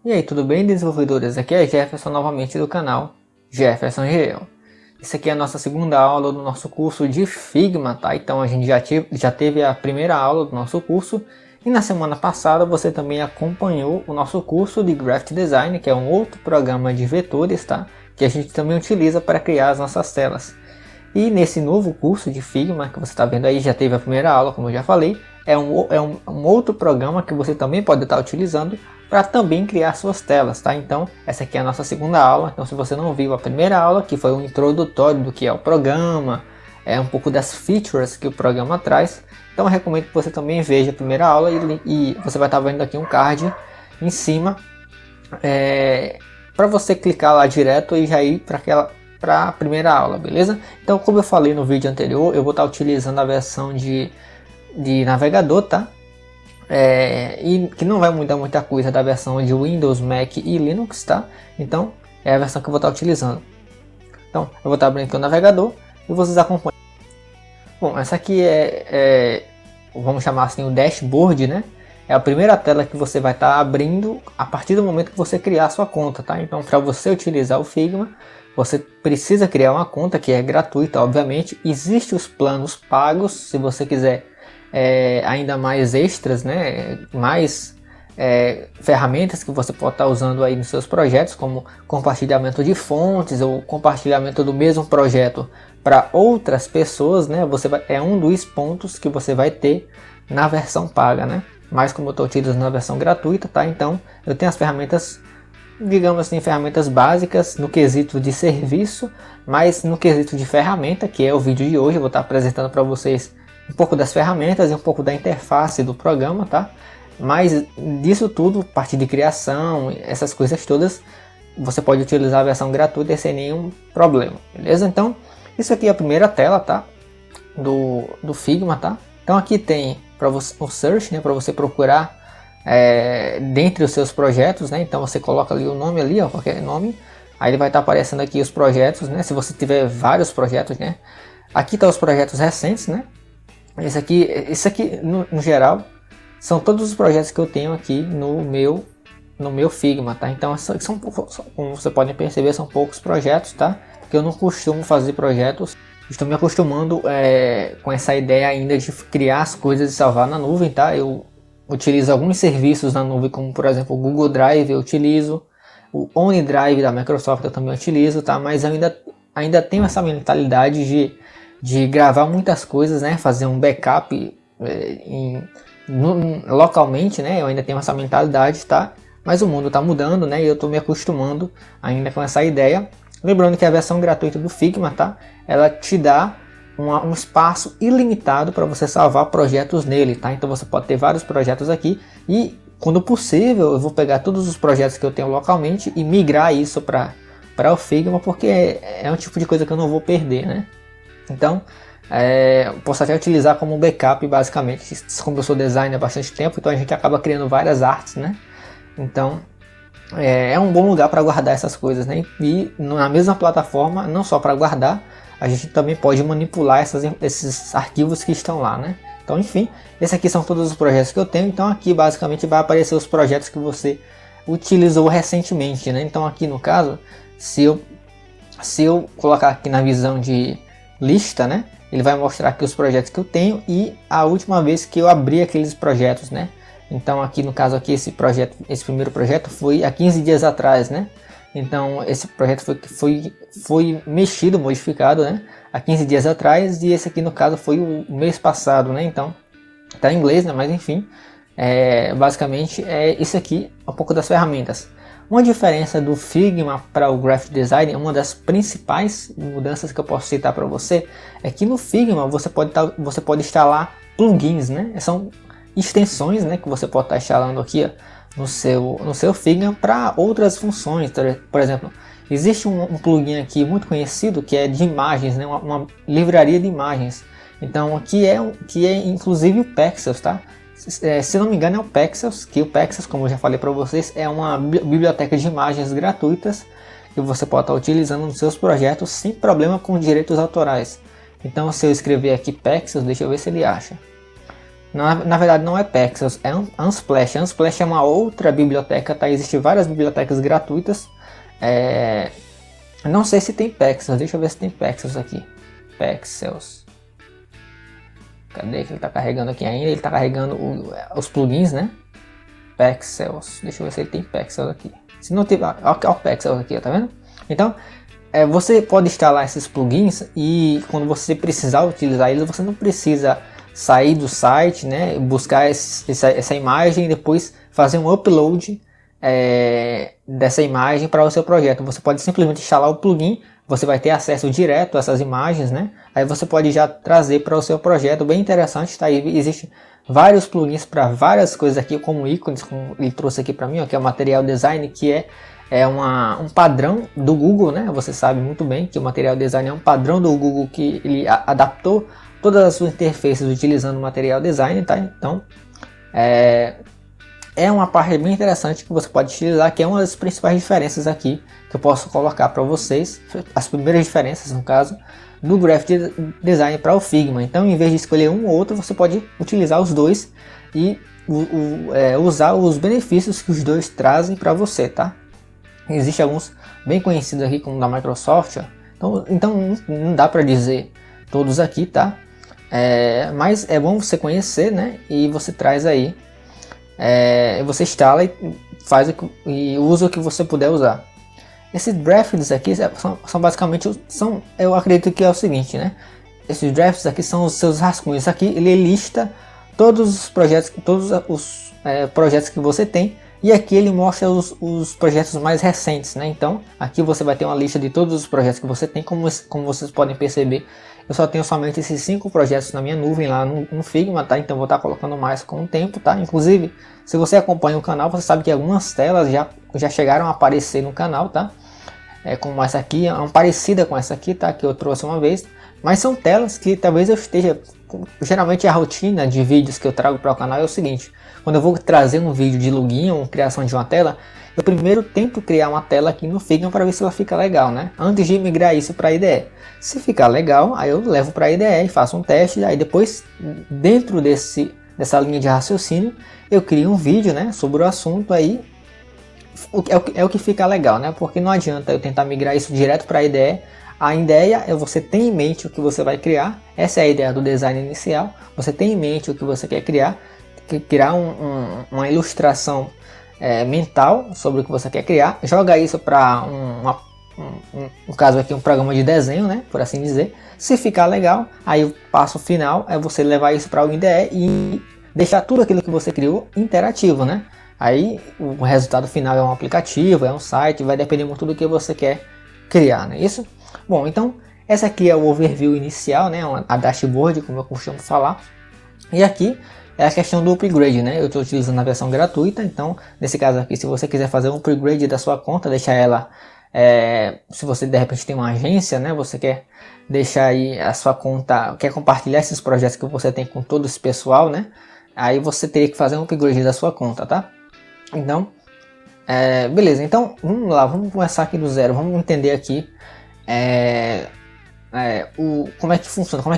E aí, tudo bem, desenvolvedores? Aqui é Jefferson novamente do canal Jefferson GL. Isso aqui é a nossa segunda aula do nosso curso de Figma, tá? Então a gente já teve a primeira aula do nosso curso e na semana passada você também acompanhou o nosso curso de Graphic Design, que é um outro programa de vetores, tá? Que a gente também utiliza para criar as nossas telas. E nesse novo curso de Figma que você está vendo aí, já teve a primeira aula, como eu já falei, é um outro programa que você também pode estar utilizando para também criar suas telas, tá? Então, essa aqui é a nossa segunda aula. Então, se você não viu a primeira aula, que foi um introdutório do que é o programa, um pouco das features que o programa traz, então eu recomendo que você também veja a primeira aula e você vai estar vendo aqui um card em cima para você clicar lá direto e já ir para a primeira aula, beleza? Então, como eu falei no vídeo anterior, eu vou estar utilizando a versão de navegador, tá? E que não vai mudar muita coisa da versão de Windows, Mac e Linux, tá? Então, é a versão que eu vou estar utilizando. Então, eu vou estar abrindo aqui o navegador e vocês acompanham. Bom, essa aqui vamos chamar assim, o dashboard, né? É a primeira tela que você vai estar abrindo a partir do momento que você criar a sua conta, tá? Então, para você utilizar o Figma, você precisa criar uma conta que é gratuita, obviamente. Existem os planos pagos, se você quiser ainda mais extras, né? Mais ferramentas que você pode estar usando aí nos seus projetos, como compartilhamento de fontes ou compartilhamento do mesmo projeto para outras pessoas, né? É um dos pontos que você vai ter na versão paga, né? Mas como eu estou utilizando a versão gratuita, tá? Então eu tenho as ferramentas, digamos assim, ferramentas básicas no quesito de serviço, mas no quesito de ferramenta, que é o vídeo de hoje, eu vou estar apresentando para vocês um pouco das ferramentas e um pouco da interface do programa, tá? Mas disso tudo, parte de criação, essas coisas todas, você pode utilizar a versão gratuita sem nenhum problema, beleza? Então, isso aqui é a primeira tela, tá? Do Figma, tá? Então aqui tem para você o search, né? Para você procurar dentre os seus projetos, né? Então você coloca ali o nome ali, ó, qualquer nome, aí ele vai estar aparecendo aqui os projetos, né? Se você tiver vários projetos, né? Aqui tá os projetos recentes, né? Esse aqui no geral são todos os projetos que eu tenho aqui no meu Figma, tá? Então como você pode perceber, são poucos projetos, tá? Porque eu não costumo fazer projetos. Estou me acostumando com essa ideia ainda de criar as coisas e salvar na nuvem, tá? Eu utilizo alguns serviços na nuvem, como por exemplo o Google Drive eu utilizo, o OneDrive da Microsoft eu também utilizo, tá? Mas eu ainda tenho essa mentalidade de gravar muitas coisas, né? Fazer um backup localmente, né? Eu ainda tenho essa mentalidade, tá? Mas o mundo está mudando, né? E eu estou me acostumando ainda com essa ideia. Lembrando que a versão gratuita do Figma, tá? Ela te dá um espaço ilimitado para você salvar projetos nele, tá? Então você pode ter vários projetos aqui e, quando possível, eu vou pegar todos os projetos que eu tenho localmente e migrar isso para o Figma, porque é um tipo de coisa que eu não vou perder, né? Então, posso até utilizar como backup, basicamente. Como eu sou designer há bastante tempo, então a gente acaba criando várias artes, né? Então, é um bom lugar para guardar essas coisas, né? E na mesma plataforma, não só para guardar, a gente também pode manipular esses arquivos que estão lá, né? Então, enfim, esses aqui são todos os projetos que eu tenho. Então, aqui basicamente vai aparecer os projetos que você utilizou recentemente, né? Então, aqui no caso, se eu colocar aqui na visão de lista, né? Ele vai mostrar aqui os projetos que eu tenho e a última vez que eu abri aqueles projetos, né? Então aqui no caso aqui esse primeiro projeto foi há 15 dias atrás, né? Então esse projeto foi mexido, modificado, né? Há 15 dias atrás, e esse aqui no caso foi o mês passado, né? Então tá em inglês, né? Mas enfim, basicamente isso aqui, um pouco das ferramentas. Uma diferença do Figma para o Graphic Design, uma das principais mudanças que eu posso citar para você, é que no Figma você pode instalar plugins, né? São extensões, né, que você pode estar instalando aqui, ó, no seu Figma para outras funções. Por exemplo, existe um plugin aqui muito conhecido que é de imagens, né? Uma livraria de imagens. Então aqui que é inclusive o Pexels, tá? Se não me engano é o Pexels, que o Pexels, como eu já falei para vocês, é uma biblioteca de imagens gratuitas que você pode estar utilizando nos seus projetos sem problema com direitos autorais. Então se eu escrever aqui Pexels, deixa eu ver se ele acha. Na verdade não é Pexels, é Unsplash. Unsplash é uma outra biblioteca, tá? Existem várias bibliotecas gratuitas. Não sei se tem Pexels, deixa eu ver se tem Pexels aqui. Pexels. Cadê que ele tá carregando aqui ainda? Ele tá carregando os plugins, né? Pexels. Deixa eu ver se ele tem Pexels aqui. Se não tiver, olha o Pexels aqui, tá vendo? Então, você pode instalar esses plugins e quando você precisar utilizar eles, você não precisa sair do site, né? Buscar essa imagem e depois fazer um upload dessa imagem para o seu projeto. Você pode simplesmente instalar o plugin, você vai ter acesso direto a essas imagens, né? Aí você pode já trazer para o seu projeto, bem interessante, tá? Aí existem vários plugins para várias coisas aqui, como ícones, como ele trouxe aqui para mim, ó, que é o Material Design, que é um padrão do Google, né? Você sabe muito bem que o Material Design é um padrão do Google que ele adaptou todas as suas interfaces utilizando o Material Design, tá? Então, é uma parte bem interessante que você pode utilizar, que é uma das principais diferenças aqui que eu posso colocar para vocês, as primeiras diferenças no caso do Graphic Design para o Figma. Então, em vez de escolher um ou outro, você pode utilizar os dois e usar os benefícios que os dois trazem para você, tá? Existem alguns bem conhecidos aqui, como da Microsoft, ó. Então não dá para dizer todos aqui, tá? Mas é bom você conhecer, né? E você traz aí, você instala e usa o que você puder usar. Esses drafts aqui são basicamente, eu acredito que é o seguinte, né? Esses drafts aqui são os seus rascunhos. Aqui ele lista todos os projetos, projetos que você tem. E aqui ele mostra os projetos mais recentes, né? Então aqui você vai ter uma lista de todos os projetos que você tem. Como vocês podem perceber, eu só tenho somente esses 5 projetos na minha nuvem lá no Figma, tá? Então vou estar colocando mais com o tempo, tá? Inclusive, se você acompanha o canal, você sabe que algumas telas já chegaram a aparecer no canal, tá? Como essa aqui, é uma parecida com essa aqui, tá? Que eu trouxe uma vez. Mas são telas que talvez eu esteja... Geralmente a rotina de vídeos que eu trago para o canal é o seguinte: quando eu vou trazer um vídeo de login ou criação de uma tela, eu primeiro tento criar uma tela aqui no Figma para ver se ela fica legal, né? Antes de migrar isso para a IDE. Se ficar legal, aí eu levo para a IDE e faço um teste. Aí depois, dentro dessa linha de raciocínio, eu crio um vídeo, né, sobre o assunto aí. É o que fica legal, né? Porque não adianta eu tentar migrar isso direto para a IDE. A ideia é você ter em mente o que você vai criar. Essa é a ideia do design inicial. Você tem em mente o que você quer criar. Criar uma ilustração mental sobre o que você quer criar. Joga isso para no caso aqui, um programa de desenho, né? Por assim dizer. Se ficar legal, aí o passo final é você levar isso para o IDE e deixar tudo aquilo que você criou interativo, né? Aí o resultado final é um aplicativo, é um site, vai depender muito do que você quer criar, não é isso? Bom, então essa aqui é o overview inicial, né? A dashboard, como eu costumo falar. E aqui é a questão do upgrade, né? Eu estou utilizando a versão gratuita, então nesse caso aqui, se você quiser fazer um upgrade da sua conta, deixar ela, se você de repente tem uma agência, né? Você quer deixar aí a sua conta, quer compartilhar esses projetos que você tem com todo esse pessoal, né? Aí você teria que fazer um upgrade da sua conta, tá? Então, beleza, então vamos lá, vamos começar aqui do zero, vamos entender aqui como é que funciona, como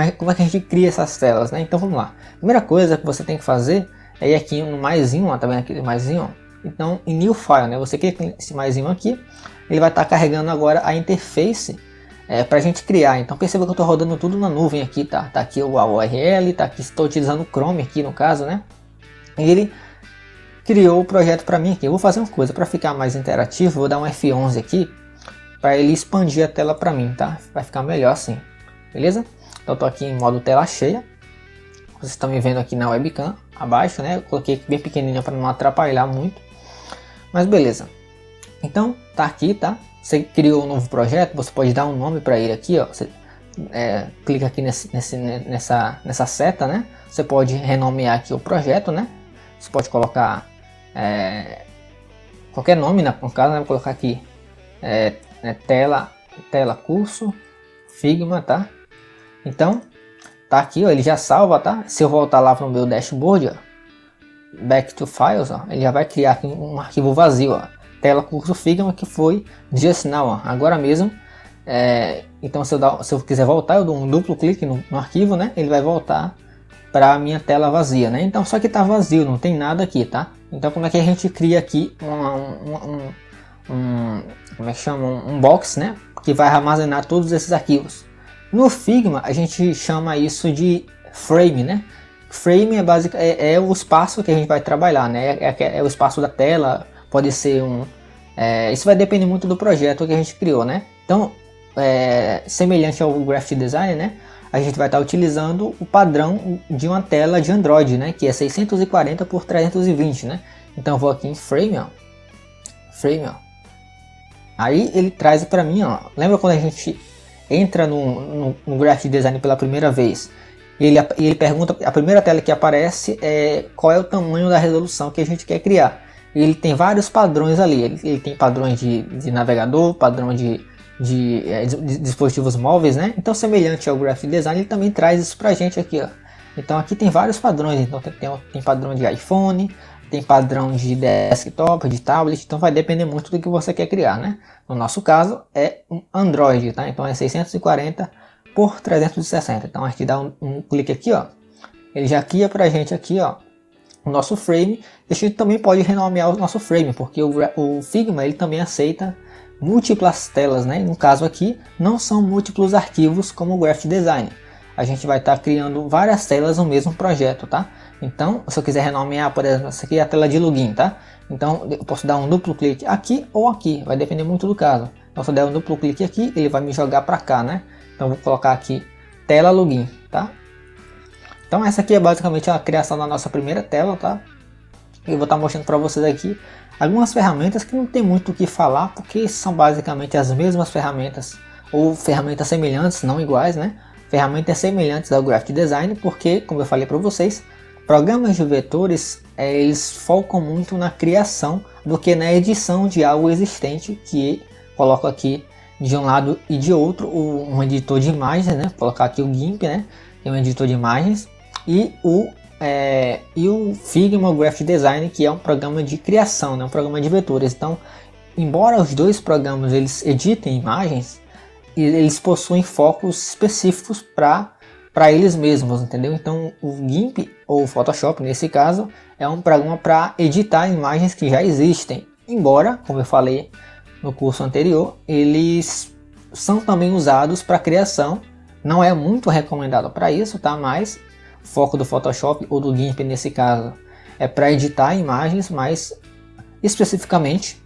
é que a gente cria essas telas, né? Então vamos lá. Primeira coisa que você tem que fazer é ir aqui no maisinho, ó, tá vendo aqui o maisinho? Então em New File, né? Você clica nesse maisinho aqui, ele vai estar carregando agora a interface para a gente criar. Então perceba que eu estou rodando tudo na nuvem aqui, tá? Tá aqui o URL, tá aqui, estou utilizando o Chrome aqui no caso, né? E ele criou o projeto para mim aqui. Eu vou fazer uma coisa para ficar mais interativo, vou dar um F11 aqui para ele expandir a tela para mim, tá? Vai ficar melhor assim, beleza? Então eu tô aqui em modo tela cheia. Vocês estão me vendo aqui na webcam abaixo, né? Eu coloquei bem pequenininho para não atrapalhar muito. Mas beleza. Então tá aqui, tá? Você criou um novo projeto, você pode dar um nome para ele aqui, ó. Você clica aqui nessa seta, né? Você pode renomear aqui o projeto, né? Você pode colocar qualquer nome, né? No caso, né? Vou colocar aqui tela curso Figma, tá? Então tá aqui, ó, ele já salva, tá? Se eu voltar lá para o meu dashboard, ó, back to files, ó, ele já vai criar aqui um arquivo vazio, ó, tela curso Figma, que foi just now, ó, agora mesmo. Então se eu quiser voltar, eu dou um duplo clique no arquivo, né? Ele vai voltar para a minha tela vazia, né? Então só que está vazio, não tem nada aqui, tá? Então como é que a gente cria aqui como é que chama? Um box, né? Que vai armazenar todos esses arquivos. No Figma a gente chama isso de frame, né? Frame é o espaço que a gente vai trabalhar, né? É o espaço da tela, pode ser isso vai depender muito do projeto que a gente criou, né? Então, semelhante ao Graphic Design, né? A gente vai estar utilizando o padrão de uma tela de Android, né? Que é 640 por 320, né? Então eu vou aqui em Frame, ó. Frame, ó. Aí ele traz para mim, ó. Lembra quando a gente entra no Graphic Design pela primeira vez? Ele pergunta, a primeira tela que aparece é qual é o tamanho da resolução que a gente quer criar. Ele tem vários padrões ali. Ele tem padrões de navegador, padrão de dispositivos móveis, né? Então, semelhante ao Graphic Design, ele também traz isso pra gente aqui, ó. Então aqui tem vários padrões. Então tem padrão de iPhone, tem padrão de desktop, de tablet. Então vai depender muito do que você quer criar, né? No nosso caso é um Android, tá? Então é 640 por 360. Então a gente dá um clique aqui, ó. Ele já cria pra gente aqui, ó, o nosso frame. A gente também pode renomear o nosso frame, porque o Figma ele também aceita múltiplas telas, né? No caso aqui não são múltiplos arquivos como o Graphic Design. A gente vai estar criando várias telas no mesmo projeto, tá? Então, se eu quiser renomear, por exemplo, essa aqui é a tela de login, tá? Então, eu posso dar um duplo clique aqui ou aqui, vai depender muito do caso. Então, se eu der um duplo clique aqui, ele vai me jogar para cá, né? Então, vou colocar aqui tela login, tá? Então, essa aqui é basicamente a criação da nossa primeira tela, tá? Eu vou estar mostrando para vocês aqui algumas ferramentas que não tem muito o que falar, porque são basicamente as mesmas ferramentas, ou ferramentas semelhantes, não iguais, né? Ferramentas semelhantes ao Graphic Design, porque, como eu falei para vocês, programas de vetores, eles focam muito na criação do que na edição de algo existente, que coloco aqui de um lado e de outro um editor de imagens, né? Vou colocar aqui o GIMP, né? Tem um editor de imagens, e o Figma, o Graphic Design, que é um programa de criação, né? Um programa de vetores. Então, embora os dois programas eles editem imagens, eles possuem focos específicos para eles mesmos, entendeu? Então o GIMP ou o Photoshop nesse caso é um programa para editar imagens que já existem, embora, como eu falei no curso anterior, eles são também usados para criação. Não é muito recomendado para isso, tá? Mas o foco do Photoshop ou do GIMP nesse caso é para editar imagens, mas especificamente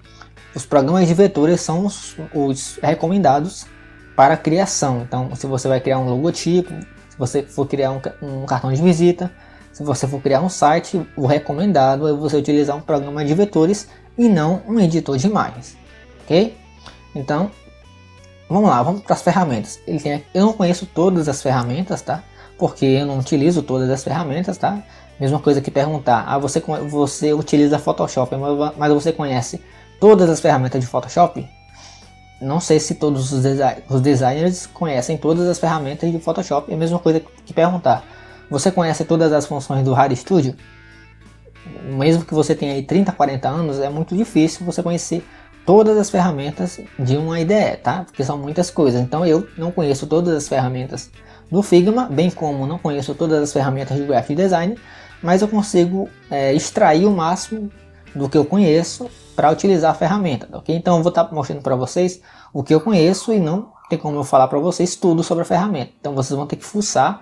os programas de vetores são os recomendados para criação. Então, se você vai criar um logotipo, se você for criar um cartão de visita, se você for criar um site, o recomendado é você utilizar um programa de vetores e não um editor de imagens, ok? Então, vamos lá, vamos para as ferramentas. Eu não conheço todas as ferramentas, tá? Porque eu não utilizo todas as ferramentas, tá? Mesma coisa que perguntar, você utiliza Photoshop, mas você conhece todas as ferramentas de Photoshop? Não sei se todos os designers conhecem todas as ferramentas de Photoshop. É a mesma coisa que perguntar, você conhece todas as funções do RAR Studio? Mesmo que você tenha aí 30, 40 anos, é muito difícil você conhecer todas as ferramentas de uma IDE, tá? Porque são muitas coisas. Então eu não conheço todas as ferramentas do Figma, bem como não conheço todas as ferramentas de Graphic Design, mas eu consigo extrair o máximo do que eu conheço para utilizar a ferramenta, ok? Então eu vou estar mostrando para vocês o que eu conheço e não tem como eu falar para vocês tudo sobre a ferramenta. Então vocês vão ter que fuçar,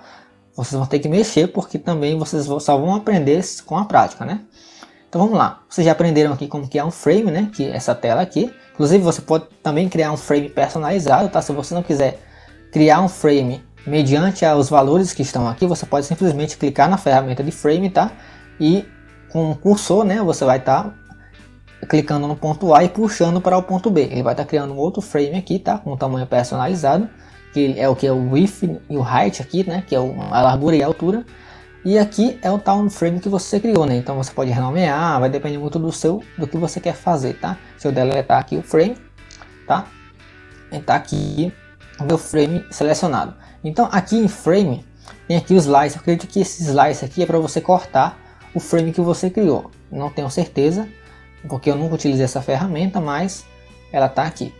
vocês vão ter que mexer, porque também vocês só vão aprender com a prática, né? Então vamos lá, vocês já aprenderam aqui como que é um frame, né? Que é essa tela aqui. Inclusive você pode também criar um frame personalizado, tá? Se você não quiser criar um frame mediante os valores que estão aqui, você pode simplesmente clicar na ferramenta de frame, tá? E com o cursor, né, você vai estar clicando no ponto A e puxando para o ponto B. Ele vai estar criando um outro frame aqui, tá? Com um tamanho personalizado, que é o width e o height aqui, né? Que é a largura e a altura. E aqui é o tal frame que você criou, né? Então você pode renomear, vai depender muito do que você quer fazer, tá? Se eu deletar aqui o frame, tá? E tá aqui o meu frame selecionado. Então aqui em frame tem aqui o slice. Eu acredito que esse slice aqui é para você cortar o frame que você criou. Não tenho certeza, porque eu nunca utilizei essa ferramenta, mas ela tá aqui.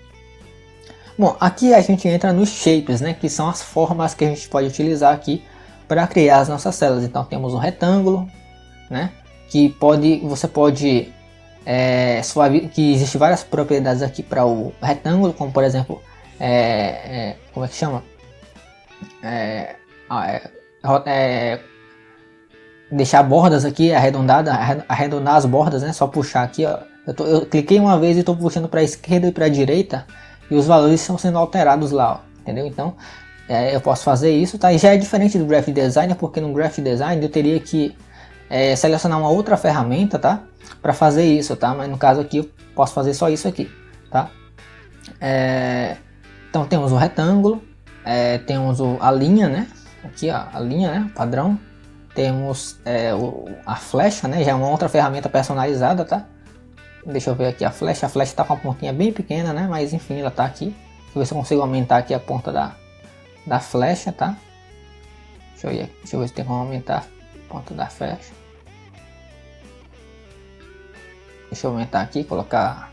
Bom, aqui a gente entra nos shapes, né? Que são as formas que a gente pode utilizar aqui para criar as nossas células. Então temos o retângulo, né? Que você pode que existe várias propriedades aqui para o retângulo, como por exemplo, como é que chama? Deixar bordas aqui arredondadas, arredondar as bordas, né? Só puxar aqui, ó. Eu cliquei uma vez e estou puxando para a esquerda e para a direita e os valores estão sendo alterados lá, ó, entendeu? Então eu posso fazer isso, tá? E já é diferente do Graphic Designer, porque no Graphic Design eu teria que selecionar uma outra ferramenta, tá? Para fazer isso, tá? Mas no caso aqui eu posso fazer só isso aqui, tá? Então temos o retângulo, temos a linha, né? Aqui, ó, a linha, né? Padrão. Temos a flecha, né? Já é uma outra ferramenta personalizada, tá? Deixa eu ver aqui a flecha tá com uma pontinha bem pequena, né? Mas enfim, ela tá aqui. Deixa eu ver se eu consigo aumentar aqui a ponta da flecha, tá? Deixa eu ver se tem como aumentar a ponta da flecha. Deixa eu aumentar aqui, colocar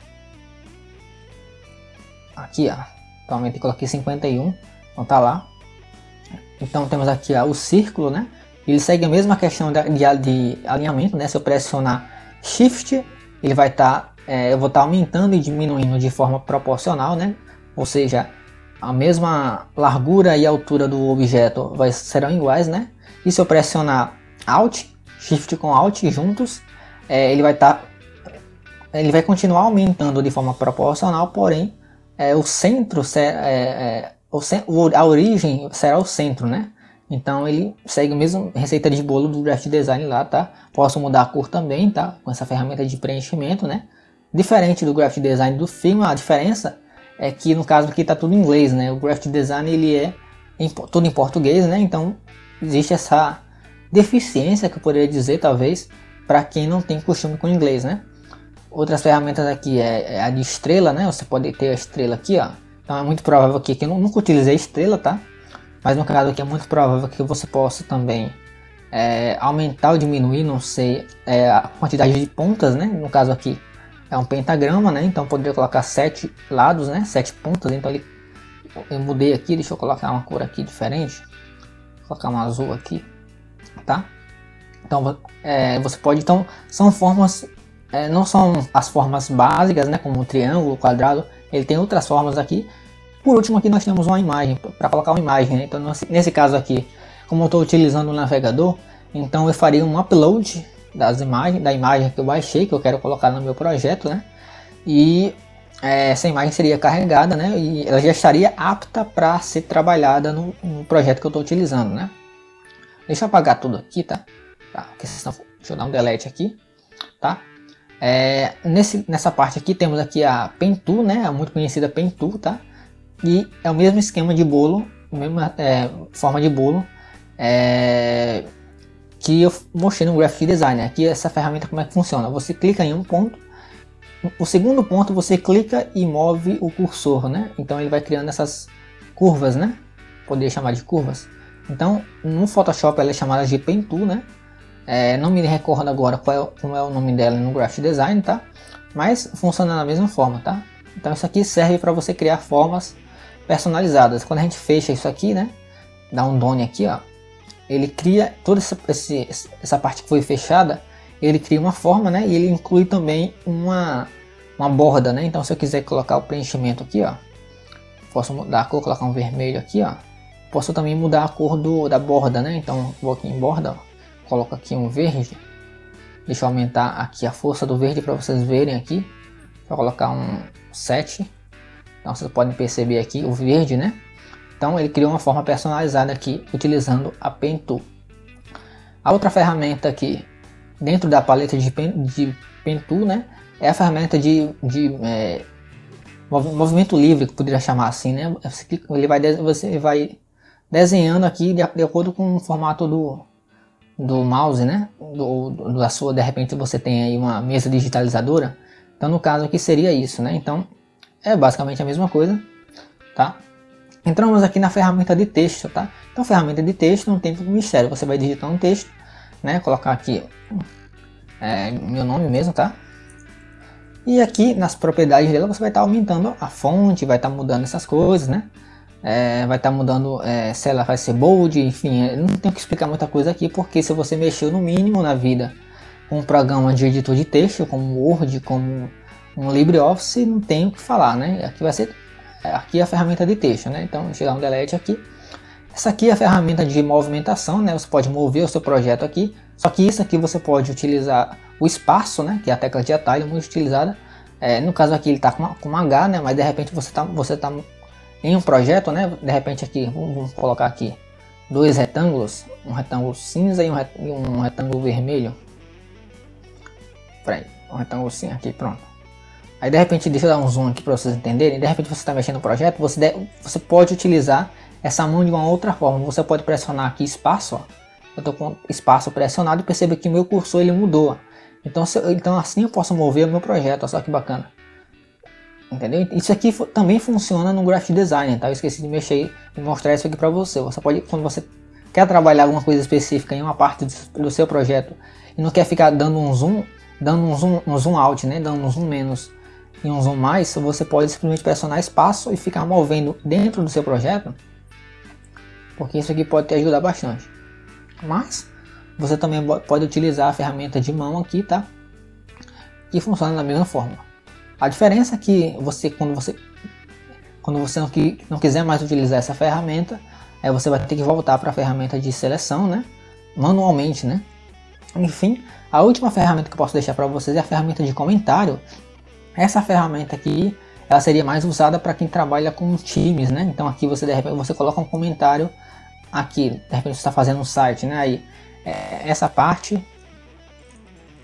aqui, ó. Então aumentei, coloquei 51, então tá lá. Então temos aqui o círculo, né? Ele segue a mesma questão de alinhamento, né? Se eu pressionar Shift, ele vai estar, eu vou estar aumentando e diminuindo de forma proporcional, né? Ou seja, a mesma largura e altura do objeto serão iguais, né? E se eu pressionar Alt, Shift com Alt juntos, ele vai continuar aumentando de forma proporcional, porém o centro, a origem será o centro, né? Então ele segue a mesma receita de bolo do Graphic Design lá, tá? Posso mudar a cor também, tá? Com essa ferramenta de preenchimento, né? Diferente do Graphic Design do Figma, a diferença é que no caso aqui tá tudo em inglês, né? O Graphic Design ele é tudo em português, né? Então existe essa deficiência, que eu poderia dizer talvez, para quem não tem costume com inglês, né? Outras ferramentas aqui é a de estrela, né? Você pode ter a estrela aqui, ó. Então é muito provável aqui que eu nunca utilizei estrela, tá? Mas no caso aqui é muito provável que você possa também aumentar ou diminuir, não sei, a quantidade de pontas, né? No caso aqui é um pentagrama, né? Então eu poderia colocar 7 lados, né? 7 pontas. Então eu mudei aqui, deixa eu colocar uma cor aqui diferente. Vou colocar um azul aqui, tá? Então você pode, então são formas, não são as formas básicas, né? Como o triângulo, o quadrado. Ele tem outras formas aqui. Por último aqui nós temos uma imagem, para colocar uma imagem, né? Então nesse caso aqui, como eu estou utilizando o navegador, então eu faria um upload da imagem que eu baixei, que eu quero colocar no meu projeto, né? E essa imagem seria carregada, né? E ela já estaria apta para ser trabalhada no projeto que eu estou utilizando, né? Deixa eu apagar tudo aqui, tá? Deixa eu dar um delete aqui, tá? Nessa parte aqui temos aqui a Pen Tool, né? A muito conhecida Pen Tool, tá? E é o mesmo esquema de bolo, a mesma forma de bolo que eu mostrei no Graphic Design. Aqui essa ferramenta, como é que funciona? Você clica em um ponto, o segundo ponto você clica e move o cursor, né? Então ele vai criando essas curvas, né? Poderia chamar de curvas. Então no Photoshop ela é chamada de Pen Tool, né? Não me recordo agora como é o nome dela no Graphic Design, tá? Mas funciona da mesma forma, tá? Então isso aqui serve para você criar formas personalizadas. Quando a gente fecha isso aqui, né? Dá um done aqui, ó. Ele cria toda essa parte que foi fechada. Ele cria uma forma, né? E ele inclui também uma borda, né? Então se eu quiser colocar o preenchimento aqui, ó, posso mudar a cor, colocar um vermelho aqui, ó. Posso também mudar a cor da borda, né? Então vou aqui em borda, ó, coloco aqui um verde. Deixa eu aumentar aqui a força do verde para vocês verem aqui. Vou colocar um 7. Então vocês podem perceber aqui o verde, né? Então ele criou uma forma personalizada aqui utilizando a Pen Tool. A outra ferramenta aqui dentro da paleta de Pen Tool, né? É a ferramenta de movimento livre, que poderia chamar assim, né? Você vai desenhando aqui de acordo com o formato do mouse, né? Da sua, de repente você tem aí uma mesa digitalizadora. Então no caso aqui seria isso, né? Então é basicamente a mesma coisa, tá? Entramos aqui na ferramenta de texto, tá? Então ferramenta de texto não tem muito mistério. Você vai digitar um texto, né? Colocar aqui meu nome mesmo, tá? E aqui nas propriedades dela você vai estar aumentando a fonte, vai estar mudando essas coisas, né? vai estar mudando se ela vai ser bold, enfim, não tenho que explicar muita coisa aqui, porque se você mexeu no mínimo na vida com um programa de editor de texto, como o Word, como um LibreOffice, não tem o que falar, né? Aqui vai ser aqui a ferramenta de texto, né? Então, vou tirar um delete aqui. Essa aqui é a ferramenta de movimentação, né? Você pode mover o seu projeto aqui. Só que isso aqui você pode utilizar o espaço, né? Que é a tecla de atalho muito utilizada. No caso aqui ele está com uma H, né? Mas de repente você tá em um projeto, né? De repente aqui, vamos colocar aqui dois retângulos, um retângulo cinza e um retângulo vermelho. Peraí, um retângulo assim, aqui, pronto. Aí de repente, deixa eu dar um zoom aqui para vocês entenderem. De repente você está mexendo no projeto, você pode utilizar essa mão de uma outra forma. Você pode pressionar aqui espaço, ó. Eu estou com espaço pressionado e perceba que o meu cursor ele mudou. Então assim eu posso mover o meu projeto, olha só que bacana. Entendeu? Isso aqui também funciona no Graphic Design, tá? Eu esqueci de mexer e mostrar isso aqui para você. Você pode, quando você quer trabalhar alguma coisa específica em uma parte do seu projeto e não quer ficar dando um zoom out, né? Dando um zoom menos e um zoom mais, você pode simplesmente pressionar espaço e ficar movendo dentro do seu projeto, porque isso aqui pode te ajudar bastante. Mas você também pode utilizar a ferramenta de mão aqui, tá? Que funciona da mesma forma. A diferença é que quando você não quiser mais utilizar essa ferramenta, você vai ter que voltar para a ferramenta de seleção, né? Manualmente, né? Enfim, a última ferramenta que eu posso deixar para vocês é a ferramenta de comentário. Essa ferramenta aqui, ela seria mais usada para quem trabalha com times, né? Então aqui você de repente você coloca um comentário aqui, de repente você está fazendo um site, né? Aí essa parte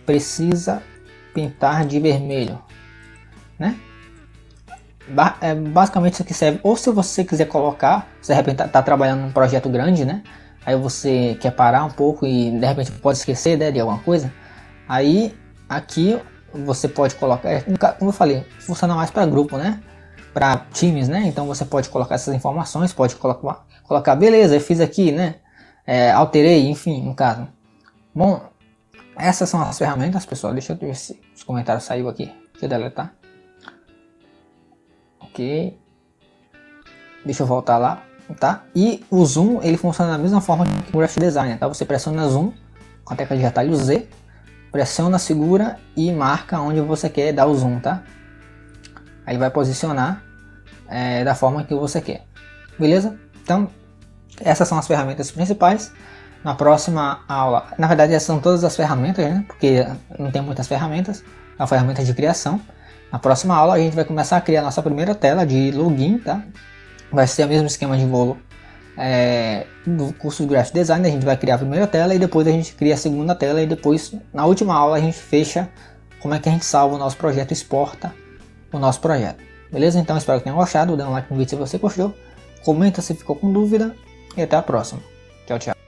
precisa pintar de vermelho, né? Basicamente isso aqui serve, ou se você quiser colocar, você de repente está trabalhando num projeto grande, né? Aí você quer parar um pouco e de repente pode esquecer, né, de alguma coisa. Aí aqui você pode colocar, como eu falei, funciona mais para grupo, né? Para times, né? Então você pode colocar essas informações, pode colocar beleza, eu fiz aqui, né? Alterei, enfim, no caso. Bom, essas são as ferramentas, pessoal. Deixa eu ver se os comentários saiu aqui. Deixa eu deletar. Ok. Deixa eu voltar lá, tá? E o zoom, ele funciona da mesma forma que o Graphic Design, tá? Você pressiona zoom com a tecla de atalho Z, pressiona, segura e marca onde você quer dar o zoom, tá? Aí vai posicionar da forma que você quer. Beleza? Então, essas são as ferramentas principais. Na próxima aula, na verdade essas são todas as ferramentas, né? Porque não tem muitas ferramentas, é uma ferramenta de criação. Na próxima aula a gente vai começar a criar a nossa primeira tela de login, tá? Vai ser o mesmo esquema de bolo do curso de Graphic Design. A gente vai criar a primeira tela e depois a gente cria a segunda tela e depois, na última aula, a gente fecha como é que a gente salva o nosso projeto, exporta o nosso projeto. Beleza? Então espero que tenham gostado, dê um like no vídeo se você gostou, comenta se ficou com dúvida e até a próxima. Tchau, tchau.